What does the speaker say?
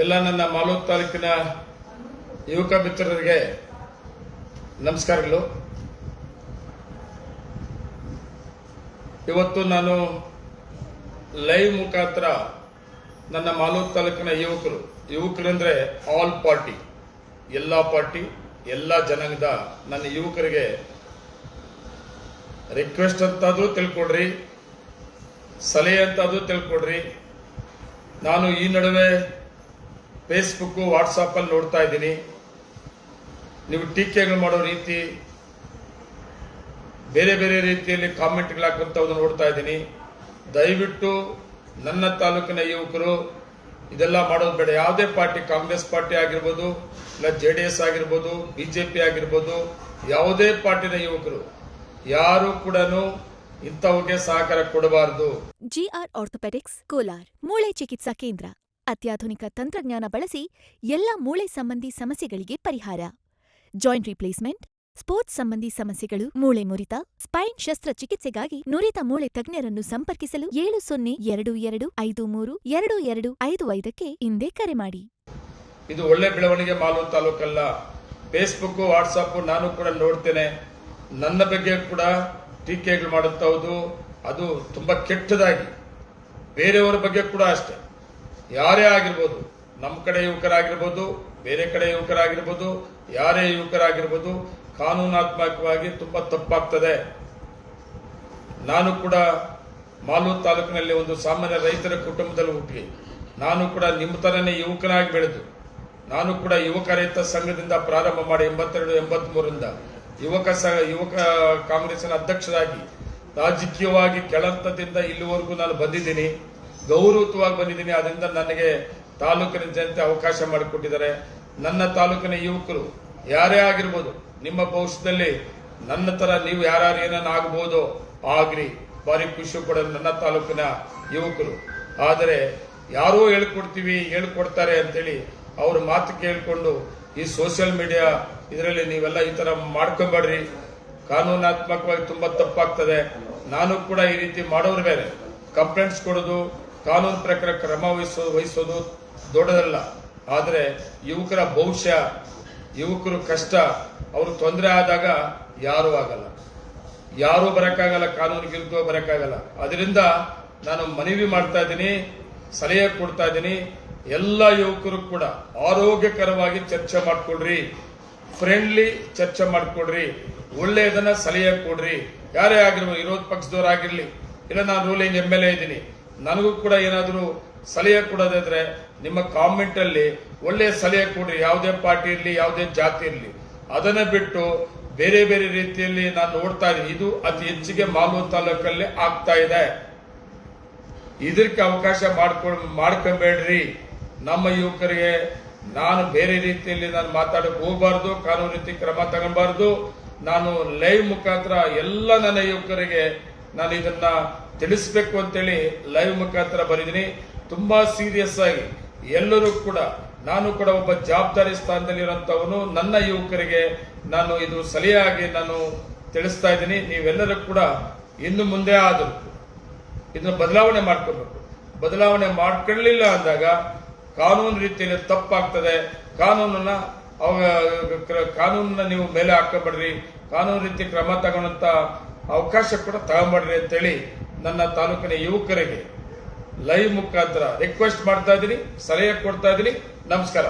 ಎಲ್ಲ ನನ್ನ ಮಾಲೂರು ತಾಲೂಕಿನ ಯುವಕ ಮಿತ್ರರಿಗೆ ನಮಸ್ಕಾರಗಳು. ಇವತ್ತು ನಾನು ಲೈವ್ ಮುಖಾಂತರ ನನ್ನ ಮಾಲೂರು ತಾಲೂಕಿನ ಯುವಕರಂದ್ರೆ ಆಲ್ ಪಾರ್ಟಿ, ಎಲ್ಲ ಪಾರ್ಟಿ, ಎಲ್ಲ ಜನಾಂಗದ ನನ್ನ ಯುವಕರಿಗೆ ರಿಕ್ವೆಸ್ಟ್ ಅಂತಾದ್ರೂ ತಿಳ್ಕೊಡ್ರಿ, ಸಲಹೆ ಅಂತಾದ್ರೂ ತಿಳ್ಕೊಡ್ರಿ. ನಾನು ಈ ನಡುವೆ ಫೇಸ್ಬುಕ್, ವಾಟ್ಸಾಪ್ ಅಲ್ಲಿ ನೋಡ್ತಾ ಇದ್ದೀನಿ, ನೀವು ಟೀಕೆಗಳು ಮಾಡೋ ರೀತಿ, ಬೇರೆ ಬೇರೆ ರೀತಿಯಲ್ಲಿ ಕಾಮೆಂಟ್ಗಳು ಹಾಕುವಂಥದ್ದು ನೋಡ್ತಾ ಇದ್ದೀನಿ. ದಯವಿಟ್ಟು ನನ್ನ ತಾಲೂಕಿನ ಯುವಕರು ಇದೆಲ್ಲ ಮಾಡೋದು ಬೇಡ. ಯಾವುದೇ ಪಾರ್ಟಿ, ಕಾಂಗ್ರೆಸ್ ಪಾರ್ಟಿ ಆಗಿರ್ಬೋದು, ಇಲ್ಲ JDS ಆಗಿರ್ಬೋದು, BJP ಆಗಿರ್ಬೋದು, ಯಾವುದೇ ಪಾರ್ಟಿನ ಯುವಕರು ಯಾರು ಕೂಡ ಇಂಥವಕ್ಕೆ ಸಹಕಾರ ಕೊಡಬಾರದು. GR ಆರ್ಥೋಪೆಡಿಕ್ಸ್ ಕೋಲಾರ್ ಮೂಳೆ ಚಿಕಿತ್ಸಾ ಕೇಂದ್ರ ಅತ್ಯಾಧುನಿಕ ತಂತ್ರಜ್ಞಾನ ಬಳಸಿ ಎಲ್ಲ ಮೂಳೆ ಸಂಬಂಧಿ ಸಮಸ್ಯೆಗಳಿಗೆ ಪರಿಹಾರ. ಜಾಯಿಂಟ್ ರಿಪ್ಲೇಸ್ಮೆಂಟ್, ಸ್ಪೋರ್ಟ್ಸ್ ಸಂಬಂಧಿ ಸಮಸ್ಯೆಗಳು, ಮೂಳೆ ಮುರಿತ, ಸ್ಪೈನ್ ಶಸ್ತ್ರಚಿಕಿತ್ಸೆಗಾಗಿ ನುರಿತ ಮೂಳೆ ತಜ್ಞರನ್ನು ಸಂಪರ್ಕಿಸಲು 7022532255ಕ್ಕೆ ಹಿಂದೆ ಕರೆ ಮಾಡಿ. ಇದು ಒಳ್ಳೆ ಬೆಳವಣಿಗೆ ಮಾಲೂರು ತಾಲೂಕಲ್ಲ. ಫೇಸ್ಬುಕ್, ವಾಟ್ಸಾಪ್ ನಾನು ಕೂಡ ನೋಡ್ತೇನೆ. ನನ್ನ ಬಗ್ಗೆ ಕೂಡ ಟೀಕೆಗಳು ಮಾಡುತ್ತವುದು ಅದು ತುಂಬಾ ಕೆಟ್ಟದಾಗಿ. ಬೇರೆಯವರ ಬಗ್ಗೆ ಕೂಡ ಅಷ್ಟೇ, ಯಾರೇ ಆಗಿರ್ಬೋದು, ನಮ್ಮ ಕಡೆ ಯುವಕರಾಗಿರ್ಬೋದು, ಬೇರೆ ಕಡೆ ಯುವಕರಾಗಿರ್ಬೋದು, ಯಾರೇ ಯುವಕರಾಗಿರ್ಬೋದು, ಕಾನೂನಾತ್ಮಕವಾಗಿ ತುಂಬಾ ತಪ್ಪಾಗ್ತದೆ. ನಾನು ಕೂಡ ಮಾಲೂರು ತಾಲೂಕಿನಲ್ಲಿ ಒಂದು ಸಾಮಾನ್ಯ ರೈತರ ಕುಟುಂಬದಲ್ಲಿ ಹುಟ್ಟಿ, ನಾನು ಕೂಡ ನಿಮ್ಮ ತರನೇ ಯುವಕನಾಗಿ ಬೆಳೆದು, ನಾನು ಕೂಡ ಯುವಕ ರೈತ ಸಂಘದಿಂದ ಪ್ರಾರಂಭ ಮಾಡಿ 82-83ರಿಂದ ಯುವಕ ಕಾಂಗ್ರೆಸ್ನ ಅಧ್ಯಕ್ಷರಾಗಿ ರಾಜಕೀಯವಾಗಿ ಕೆಳಹಂತದಿಂದ ಇಲ್ಲಿವರೆಗೂ ನಾನು ಬಂದಿದ್ದೀನಿ, ಗೌರವಯುತವಾಗಿ ಬಂದಿದ್ದೀನಿ. ಅದರಿಂದ ನನಗೆ ತಾಲೂಕಿನ ಜನತೆ ಅವಕಾಶ ಮಾಡಿಕೊಟ್ಟಿದ್ದಾರೆ. ನನ್ನ ತಾಲೂಕಿನ ಯುವಕರು ಯಾರೇ ಆಗಿರ್ಬೋದು, ನಿಮ್ಮ ಭವಿಷ್ಯದಲ್ಲಿ ನನ್ನ ತರ ನೀವು ಯಾರು ಏನನ್ನ ಆಗಬಹುದು ಆಗ್ರಿ, ಭಾರಿ ಖುಷಿ ಕೂಡ ನನ್ನ ತಾಲೂಕಿನ ಯುವಕರು. ಆದರೆ ಯಾರೋ ಹೇಳ್ಕೊಡ್ತಾರೆ ಅಂತೇಳಿ ಅವ್ರ ಮಾತು ಕೇಳಿಕೊಂಡು ಈ ಸೋಷಿಯಲ್ ಮೀಡಿಯಾ ಇದರಲ್ಲಿ ನೀವೆಲ್ಲ ಈ ತರ ಮಾಡ್ಕೊಂಬೇಡ್ರಿ. ಕಾನೂನಾತ್ಮಕವಾಗಿ ತುಂಬಾ ತಪ್ಪಾಗ್ತದೆ. ನಾನು ಕೂಡ ಈ ರೀತಿ ಮಾಡೋರು ಬೇರೆ, ಕಂಪ್ಲೇಂಟ್ಸ್ ಕೊಡೋದು, ಕಾನೂನು ಪ್ರಕಾರ ಕ್ರಮ ವಹಿಸೋದು ದೊಡ್ಡದಲ್ಲ. ಆದರೆ ಯುವಕರ ಭವಿಷ್ಯ, ಯುವಕರು ಕಷ್ಟ, ಅವರು ತೊಂದರೆ ಆದಾಗ ಯಾರೂ ಆಗಲ್ಲ, ಯಾರೂ ಬರಕ್ಕಾಗಲ್ಲ, ಕಾನೂನು ವಿರುದ್ಧ ಬರಕ್ಕಾಗಲ್ಲ. ಅದರಿಂದ ನಾನು ಮನವಿ ಮಾಡ್ತಾ ಇದ್ದೀನಿ, ಸಲಹೆ ಕೊಡ್ತಾ ಇದ್ದೀನಿ. ಎಲ್ಲ ಯುವಕರು ಕೂಡ ಆರೋಗ್ಯಕರವಾಗಿ ಚರ್ಚೆ ಮಾಡ್ಕೊಡ್ರಿ, ಫ್ರೆಂಡ್ಲಿ ಚರ್ಚೆ ಮಾಡ್ಕೊಡ್ರಿ, ಒಳ್ಳೆಯದನ್ನ ಸಲಹೆ ಕೊಡ್ರಿ. ಯಾರೇ ಆಗಿರ್ಬೋದು, ವಿರೋಧ ಪಕ್ಷದವರಾಗಿರ್ಲಿ, ಇಲ್ಲ ನಾನು ರೂಲಿಂಗ್ MLA ಇದ್ದೀನಿ, ನನಗೂ ಕೂಡ ಏನಾದರೂ ಸಲಹೆ ಕೊಡೋದಾದ್ರೆ ನಿಮ್ಮ ಕಾಮೆಂಟ್ ಅಲ್ಲಿ ಒಳ್ಳೆಯ ಸಲಹೆ ಕೊಡ್ರಿ. ಯಾವುದೇ ಪಾರ್ಟಿ ಇರಲಿ, ಯಾವುದೇ ಜಾತಿ ಇರಲಿ, ಅದನ್ನ ಬಿಟ್ಟು ಬೇರೆ ಬೇರೆ ರೀತಿಯಲ್ಲಿ ನಾನು ನೋಡ್ತಾ ಇದ್ದೀನಿ. ಇದು ಅತಿ ಹೆಚ್ಚಿಗೆ ಮಾಲೂರು ತಾಲೂಕಲ್ಲಿ ಆಗ್ತಾ ಇದೆ. ಇದಕ್ಕೆ ಅವಕಾಶ ಮಾಡ್ಕೊಬೇಡ್ರಿ. ನಮ್ಮ ಯುವಕರಿಗೆ ನಾನು ಬೇರೆ ರೀತಿಯಲ್ಲಿ ನಾನು ಮಾತಾಡಕ್ಕೆ ಹೋಗಬಾರ್ದು, ಕಾನೂನು ರೀತಿ ಕ್ರಮ ತಗೊಬಾರ್ದು. ನಾನು ಲೈವ್ ಮುಖಾಂತರ ಎಲ್ಲ ನನ್ನ ಯುವಕರಿಗೆ ನಾನು ಇದನ್ನ ತಿಳಿಸಬೇಕು ಅಂತೇಳಿ ಲೈವ್ ಮುಖಾಂತರ ಬರೆದಿದ್ದೀನಿ. ತುಂಬಾ ಸೀರಿಯಸ್ ಆಗಿ ಎಲ್ಲರೂ ಕೂಡ, ನಾನು ಕೂಡ ಒಬ್ಬ ಜವಾಬ್ದಾರಿ ಸ್ಥಾನದಲ್ಲಿ ಇರುವಂತವನು, ನನ್ನ ಯುವಕರಿಗೆ ನಾನು ಇದು ಸಲಹೆಯಾಗಿ ನಾನು ತಿಳಿಸ್ತಾ ಇದ್ದೀನಿ. ನೀವೆಲ್ಲರೂ ಕೂಡ ಇನ್ನು ಮುಂದೆ ಆದರೂ ಇದನ್ನ ಬದಲಾವಣೆ ಮಾಡ್ಕೋಬೇಕು. ಬದಲಾವಣೆ ಮಾಡ್ಕೊಳ್ಳಿಲ್ಲ ಅಂದಾಗ ಕಾನೂನು ರೀತಿಯಲ್ಲಿ ತಪ್ಪಾಗ್ತದೆ. ಕಾನೂನನ್ನ ನೀವು ಮೇಲೆ ಹಾಕಬೇಡ್ರಿ, ಕಾನೂನು ರೀತಿ ಕ್ರಮ ತಗೊಳ್ಳಂತ ಅವಕಾಶ ಕೂಡ ತಗೊಂಡ್ರಿ ಅಂತೇಳಿ ನನ್ನ ತಾಲೂಕಿನ ಯುವಕರಿಗೆ ಲೈವ್ ಮುಖಾಂತರ ರಿಕ್ವೆಸ್ಟ್ ಮಾಡ್ತಾ ಇದ್ದೀನಿ, ಸಲಹೆ ಕೊಡ್ತಾ ಇದ್ದೀನಿ. ನಮಸ್ಕಾರ.